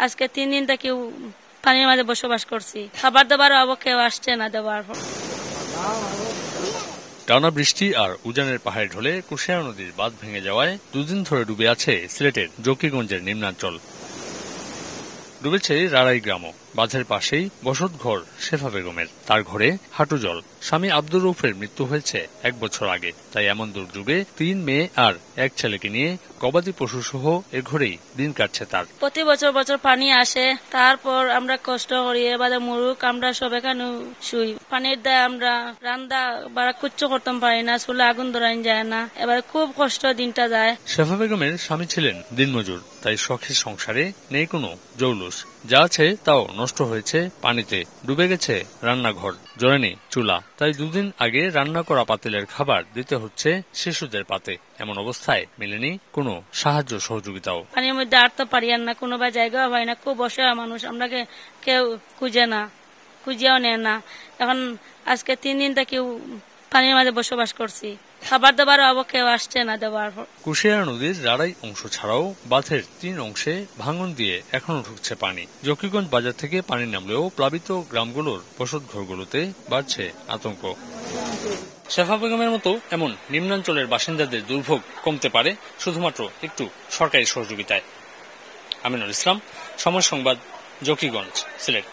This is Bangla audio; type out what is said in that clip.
আজকে 3 দিন থেকে পানির মাঝে বসবাস করছি। খাবার দাবার কেউ আসছে না দেওয়ার। টানা বৃষ্টি আর উজানের পাহাড়ে ঢলে কুশিয়ারা নদীর বাঁধ ভেঙে যাওয়ায় দুদিন ধরে ডুবে আছে সিলেটের জকিগঞ্জের নিম্নাঞ্চল। ডুবেছে রাড়াই গ্রামও। বাঁধের পাশেই বসতঘর শেফা বেগমের। তার ঘরে হাঁটু জল। স্বামী আব্দুর রউফের মৃত্যু হয়েছে 1 বছর আগে। তাই এমন দুর্যোগে 3 মেয়ে আর 1 ছেলেকে নিয়ে গবাদি পশু সহ এর ঘরেই দিন কাটছে তার। প্রতি বছর বছর পানি আসে, তারপর আমরা কষ্ট করি, এবারে মুরুক আমরা সব এখানে শুই। পানির দায় আমরা রান্না বাড়া কুচ্ছু করতাম পারি না, চুলে আগুন ধরাইন যায় না, এবারে খুব কষ্ট দিনটা যায়। শেফা বেগমের স্বামী ছিলেন দিনমজুর, তাই শখের সংসারে নেই কোনো জৌলুস। যা আছে তাও নষ্ট হয়েছে পানিতে। ডুবে গেছে রান্নাঘর, জ্বলেনি চুলা। তাই 2 দিন আগে রান্না করা পাতিলের খাবার দিতে হচ্ছে শিশুদের পাতে। এমন অবস্থায় মেলেনি কোনো সাহায্য সহযোগিতাও। পানির মধ্যে আর তো পারি না, কোনো বা জায়গাও হয় না, খুব অসহায় মানুষ আমরা, কেউ খুঁজে না, খুঁজেও নেয় না। এখন আজকে 3 দিন থেকে পানির মাঝে বসবাস করছি। খাবার দাবার কেউ আসছে না দেওয়ার। কুশিয়ারা নদীর রাড়াই অংশ ছাড়াও বাঁধের 3 অংশে ভাঙন দিয়ে এখনো ঢুকছে পানি। জকিগঞ্জ বাজার থেকে পানি নামলেও প্লাবিত গ্রামগুলোর বসতঘরগুলোতে বাড়ছে আতঙ্ক। শেফা বেগমের মতো এমন নিম্নাঞ্চলের বাসিন্দাদের দুর্ভোগ কমতে পারে শুধুমাত্র একটু সরকারি সহযোগিতায়। আমিনুল ইসলাম, সময় সংবাদ, জকিগঞ্জ, সিলেট।